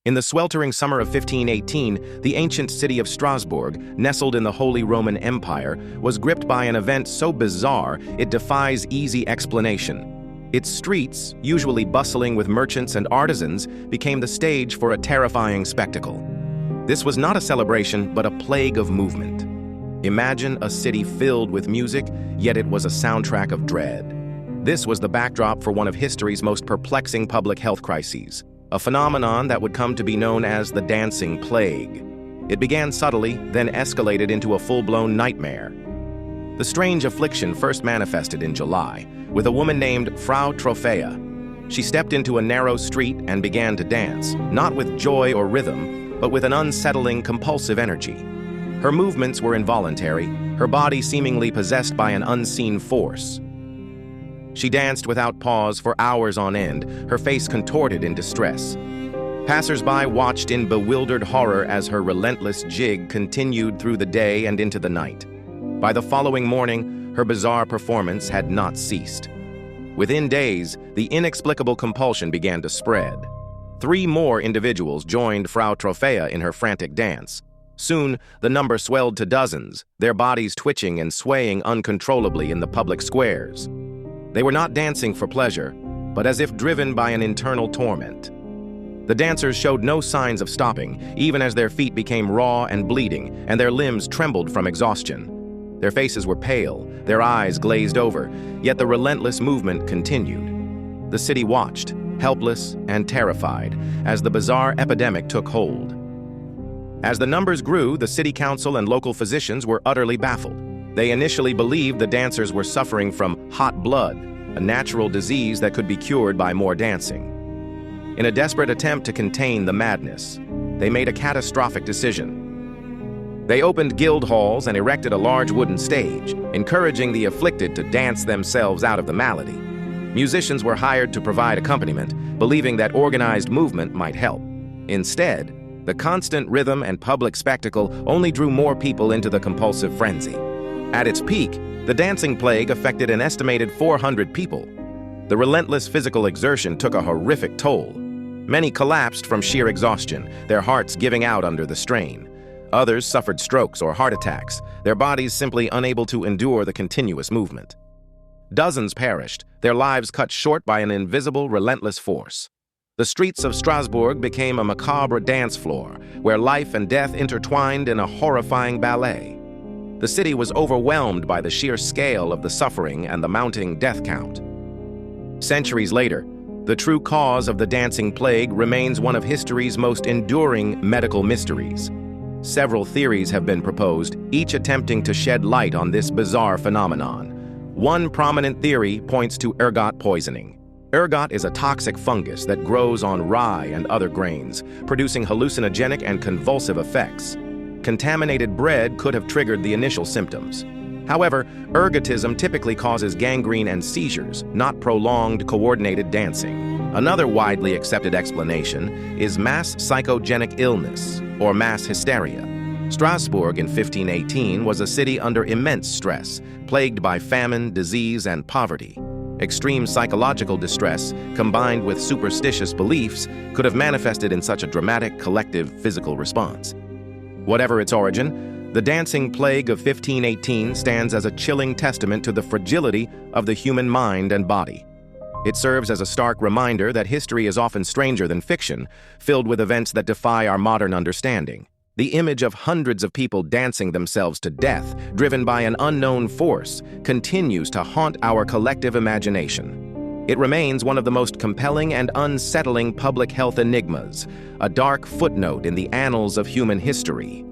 In the sweltering summer of 1518, the ancient city of Strasbourg, nestled in the Holy Roman Empire, was gripped by an event so bizarre it defies easy explanation. Its streets, usually bustling with merchants and artisans, became the stage for a terrifying spectacle. This was not a celebration, but a plague of movement. Imagine a city filled with music, yet it was a soundtrack of dread. This was the backdrop for one of history's most perplexing public health crises, a phenomenon that would come to be known as the dancing plague. It began subtly, then escalated into a full-blown nightmare. The strange affliction first manifested in July, with a woman named Frau Trophäa. She stepped into a narrow street and began to dance, not with joy or rhythm, but with an unsettling, compulsive energy. Her movements were involuntary, her body seemingly possessed by an unseen force. She danced without pause for hours on end, her face contorted in distress. Passers-by watched in bewildered horror as her relentless jig continued through the day and into the night. By the following morning, her bizarre performance had not ceased. Within days, the inexplicable compulsion began to spread. 3 more individuals joined Frau Trophäa in her frantic dance. Soon, the number swelled to dozens, their bodies twitching and swaying uncontrollably in the public squares. They were not dancing for pleasure, but as if driven by an internal torment. The dancers showed no signs of stopping, even as their feet became raw and bleeding, and their limbs trembled from exhaustion. Their faces were pale, their eyes glazed over, yet the relentless movement continued. The city watched, helpless and terrified, as the bizarre epidemic took hold. As the numbers grew, the city council and local physicians were utterly baffled. They initially believed the dancers were suffering from hot blood, a natural disease that could be cured by more dancing. In a desperate attempt to contain the madness, they made a catastrophic decision. They opened guild halls and erected a large wooden stage, encouraging the afflicted to dance themselves out of the malady. Musicians were hired to provide accompaniment, believing that organized movement might help. Instead, the constant rhythm and public spectacle only drew more people into the compulsive frenzy. At its peak, the dancing plague affected an estimated 400 people. The relentless physical exertion took a horrific toll. Many collapsed from sheer exhaustion, their hearts giving out under the strain. Others suffered strokes or heart attacks, their bodies simply unable to endure the continuous movement. Dozens perished, their lives cut short by an invisible, relentless force. The streets of Strasbourg became a macabre dance floor, where life and death intertwined in a horrifying ballet. The city was overwhelmed by the sheer scale of the suffering and the mounting death count. Centuries later, the true cause of the dancing plague remains one of history's most enduring medical mysteries. Several theories have been proposed, each attempting to shed light on this bizarre phenomenon. One prominent theory points to ergot poisoning. Ergot is a toxic fungus that grows on rye and other grains, producing hallucinogenic and convulsive effects. Contaminated bread could have triggered the initial symptoms. However, ergotism typically causes gangrene and seizures, not prolonged, coordinated dancing. Another widely accepted explanation is mass psychogenic illness, or mass hysteria. Strasbourg in 1518 was a city under immense stress, plagued by famine, disease, and poverty. Extreme psychological distress, combined with superstitious beliefs, could have manifested in such a dramatic, collective physical response. Whatever its origin, the dancing plague of 1518 stands as a chilling testament to the fragility of the human mind and body. It serves as a stark reminder that history is often stranger than fiction, filled with events that defy our modern understanding. The image of hundreds of people dancing themselves to death, driven by an unknown force, continues to haunt our collective imagination. It remains one of the most compelling and unsettling public health enigmas, a dark footnote in the annals of human history.